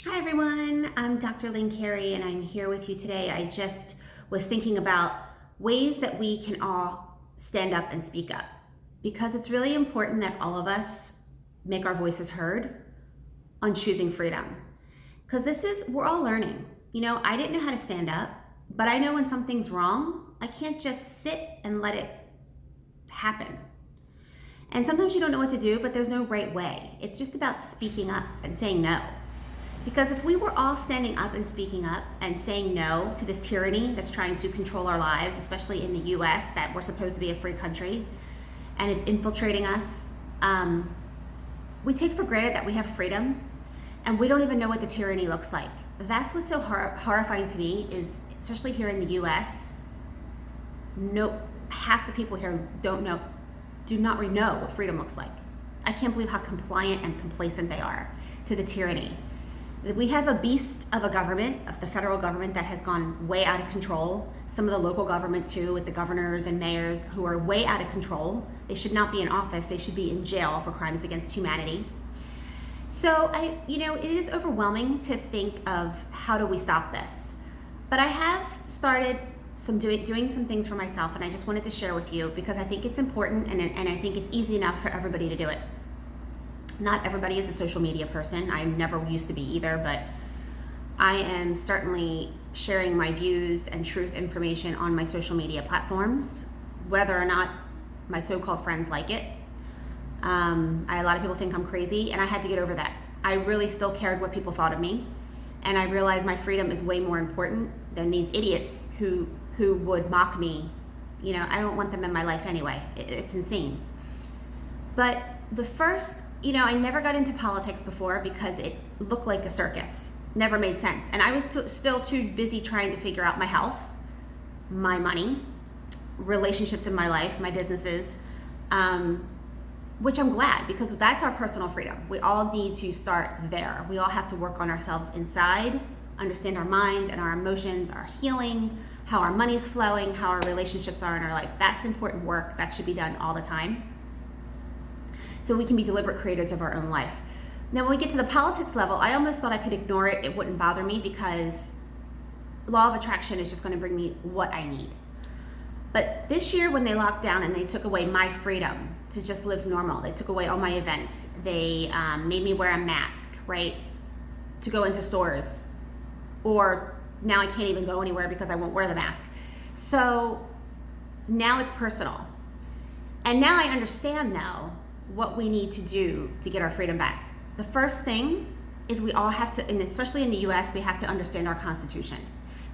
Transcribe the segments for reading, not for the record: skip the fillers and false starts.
Hi everyone, I'm Dr. Lynn Carey and I'm here with you today. I just was thinking about ways that we can all stand up and speak up because it's really important that all of us make our voices heard on choosing freedom. Because we're all learning. I didn't know how to stand up, but I know when something's wrong, I can't just sit and let it happen. And sometimes you don't know what to do, but there's no right way. It's just about speaking up and saying no. Because if we were all standing up and speaking up and saying no to this tyranny that's trying to control our lives, especially in the US, that we're supposed to be a free country, and it's infiltrating us, we take for granted that we have freedom, and we don't even know what the tyranny looks like. That's what's so horrifying to me is, especially here in the US, half the people here do not know what freedom looks like. I can't believe how compliant and complacent they are to the tyranny. We have a beast of a government, of the federal government, that has gone way out of control. Some of the local government too, with the governors and mayors who are way out of control. They should not be in office. They should be in jail for crimes against humanity. So it is overwhelming to think of how do we stop this. But I have started doing some things for myself, and I just wanted to share with you because I think it's important and I think it's easy enough for everybody to do it. Not everybody is a social media person. I never used to be either, but I am certainly sharing my views and truth information on my social media platforms, whether or not my so-called friends like it. A lot of people think I'm crazy, and I had to get over that. I really still cared what people thought of me, and I realized my freedom is way more important than these idiots who would mock me. I don't want them in my life anyway. It's insane. But I never got into politics before because it looked like a circus. Never made sense. And I was still too busy trying to figure out my health, my money, relationships in my life, my businesses, which I'm glad because that's our personal freedom. We all need to start there. We all have to work on ourselves inside, understand our minds and our emotions, our healing, how our money's flowing, how our relationships are in our life. That's important work. That should be done all the time, so we can be deliberate creators of our own life. Now, when we get to the politics level, I almost thought I could ignore it. It wouldn't bother me because law of attraction is just going to bring me what I need. But this year, when they locked down and they took away my freedom to just live normal, they took away all my events. They made me wear a mask, right, to go into stores. Or now I can't even go anywhere because I won't wear the mask. So now it's personal. And now I understand, though, what we need to do to get our freedom back. The first thing is we all have to, and especially in the US, we have to understand our Constitution.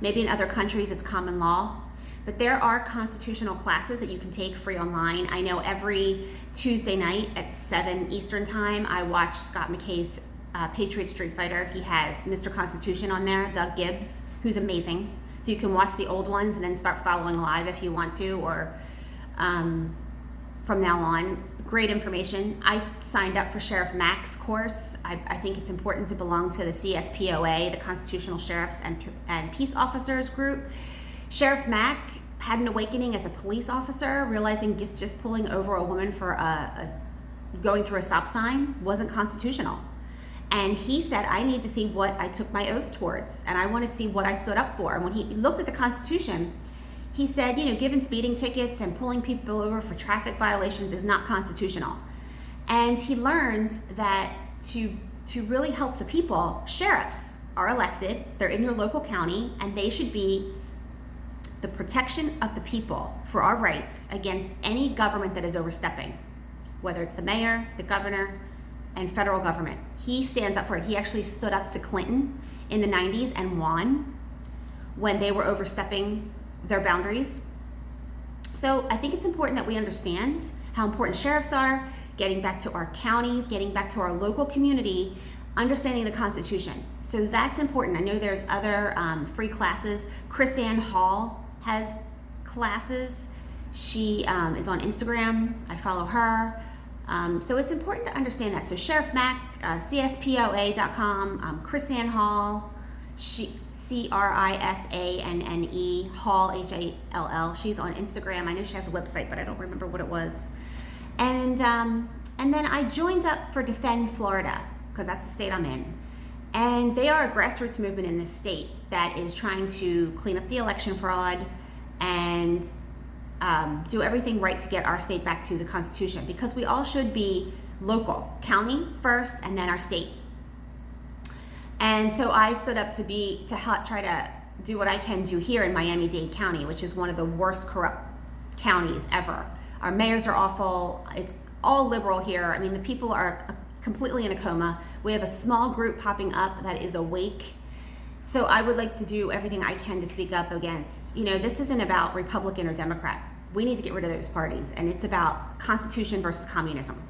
Maybe in other countries it's common law, but there are constitutional classes that you can take free online. I know every Tuesday night at 7 Eastern time, I watch Scott McKay's Patriot Street Fighter. He has Mr. Constitution on there, Doug Gibbs, who's amazing. So you can watch the old ones and then start following live if you want to, or from now on. Great information. I signed up for Sheriff Mack's course. I think it's important to belong to the CSPOA, the Constitutional Sheriffs and Peace Officers group. Sheriff Mack had an awakening as a police officer, realizing just pulling over a woman for going through a stop sign wasn't constitutional. And he said, I need to see what I took my oath towards, and I want to see what I stood up for. And when he looked at the Constitution, he said, giving speeding tickets and pulling people over for traffic violations is not constitutional. And he learned that to really help the people, sheriffs are elected, they're in your local county, and they should be the protection of the people for our rights against any government that is overstepping, whether it's the mayor, the governor, and federal government. He stands up for it. He actually stood up to Clinton in the 90s and won when they were overstepping their boundaries. So I think it's important that we understand how important sheriffs are, getting back to our counties, getting back to our local community, understanding the Constitution. So that's important. I know there's other free classes. Chris Ann Hall has classes. She is on Instagram. I follow her. So it's important to understand that. So Sheriff Mack, CSPOA.com, Chris Ann Hall, Crisanne Hall, Hall. She's on Instagram. I know she has a website, but I don't remember what it was. And then I joined up for Defend Florida, because that's the state I'm in. And they are a grassroots movement in this state that is trying to clean up the election fraud and do everything right to get our state back to the Constitution, because we all should be local, county first, and then our state. And so I stood up to help try to do what I can do here in Miami-Dade County, which is one of the worst corrupt counties ever. Our mayors are awful. It's all liberal here. I mean, the people are completely in a coma. We have a small group popping up that is awake. So I would like to do everything I can to speak up against, this isn't about Republican or Democrat. We need to get rid of those parties, and it's about Constitution versus communism.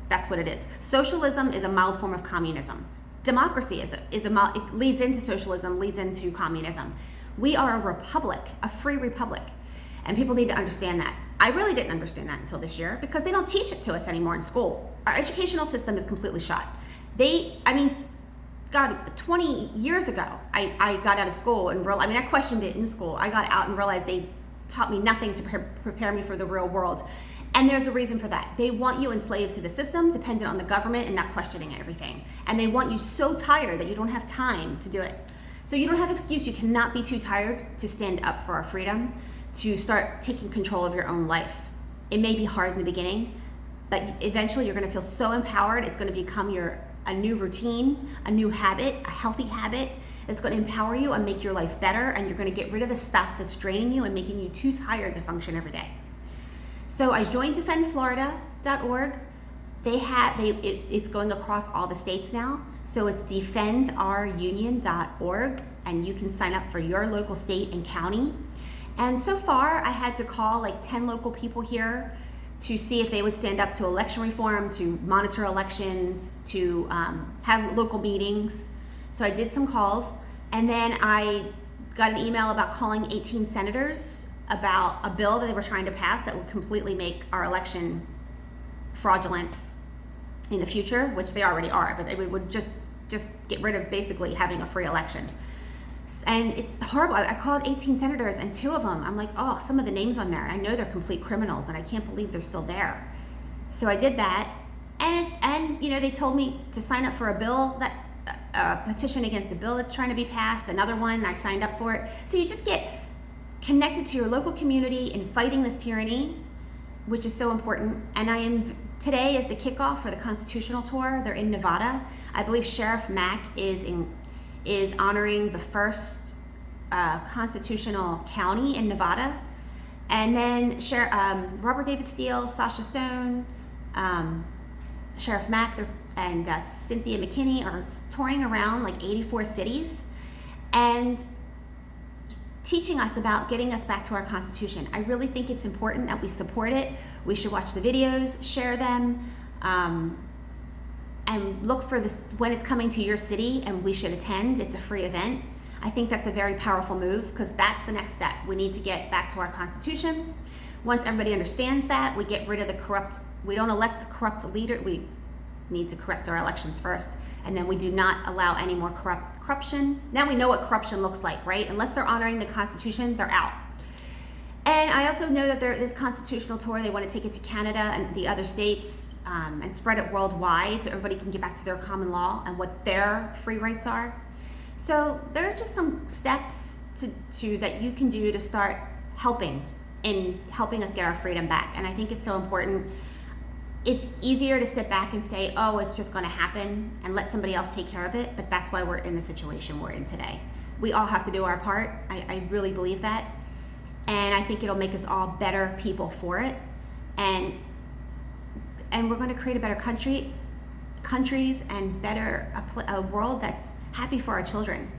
That's what it is. Socialism is a mild form of communism. Democracy it leads into socialism, leads into communism. We are a republic, a free republic, and people need to understand that. I really didn't understand that until this year, because they don't teach it to us anymore in school. Our educational system is completely shot. 20 years ago, I got out of school and I questioned it in school. I got out and realized they taught me nothing to prepare me for the real world. And there's a reason for that. They want you enslaved to the system, dependent on the government and not questioning everything. And they want you so tired that you don't have time to do it. So you don't have excuse. You cannot be too tired to stand up for our freedom, to start taking control of your own life. It may be hard in the beginning, but eventually you're going to feel so empowered. It's going to become a new routine, a new habit, a healthy habit. It's going to empower you and make your life better, and you're going to get rid of the stuff that's draining you and making you too tired to function every day. So I joined defendflorida.org. It's going across all the states now. So it's defendourunion.org, and you can sign up for your local state and county. And so far, I had to call 10 local people here to see if they would stand up to election reform, to monitor elections, to have local meetings. So I did some calls, and then I got an email about calling 18 senators about a bill that they were trying to pass that would completely make our election fraudulent in the future, which they already are, but they would just get rid of basically having a free election. And it's horrible. I called 18 senators, and 2 of them, I'm like, oh, some of the names on there, I know they're complete criminals, and I can't believe they're still there. So I did that, and they told me to sign up for a bill, a petition against a bill that's trying to be passed, another one, I signed up for it. So you just get connected to your local community in fighting this tyranny, which is so important. And today is the kickoff for the constitutional tour. They're in Nevada. I believe Sheriff Mack is honoring the first constitutional county in Nevada. And then Robert David Steele, Sasha Stone, Sheriff Mack, and Cynthia McKinney are touring around 84 cities and teaching us about getting us back to our Constitution. I really think it's important that we support it. We should watch the videos, share them, and look for this when it's coming to your city, and we should attend. It's a free event. I think that's a very powerful move, because that's the next step. We need to get back to our Constitution. Once everybody understands that, we get rid of we don't elect a corrupt leader. We need to correct our elections first, and then we do not allow any more corruption. Now we know what corruption looks like, right? Unless they're honoring the Constitution, they're out. And I also know that this constitutional tour, they want to take it to Canada and the other states, and spread it worldwide so everybody can get back to their common law and what their free rights are. So there are just some steps that you can do to start helping us get our freedom back. And I think it's so important. It's easier to sit back and say, oh, it's just going to happen, and let somebody else take care of it. But that's why we're in the situation we're in today. We all have to do our part. I really believe that. And I think it'll make us all better people for it. And we're going to create a better countries, and a world that's happy for our children.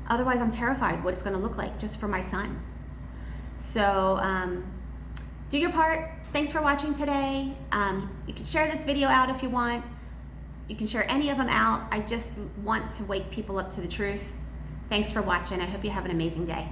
Otherwise, I'm terrified what it's going to look like just for my son. So do your part. Thanks for watching today. You can share this video out if you want. You can share any of them out. I just want to wake people up to the truth. Thanks for watching. I hope you have an amazing day.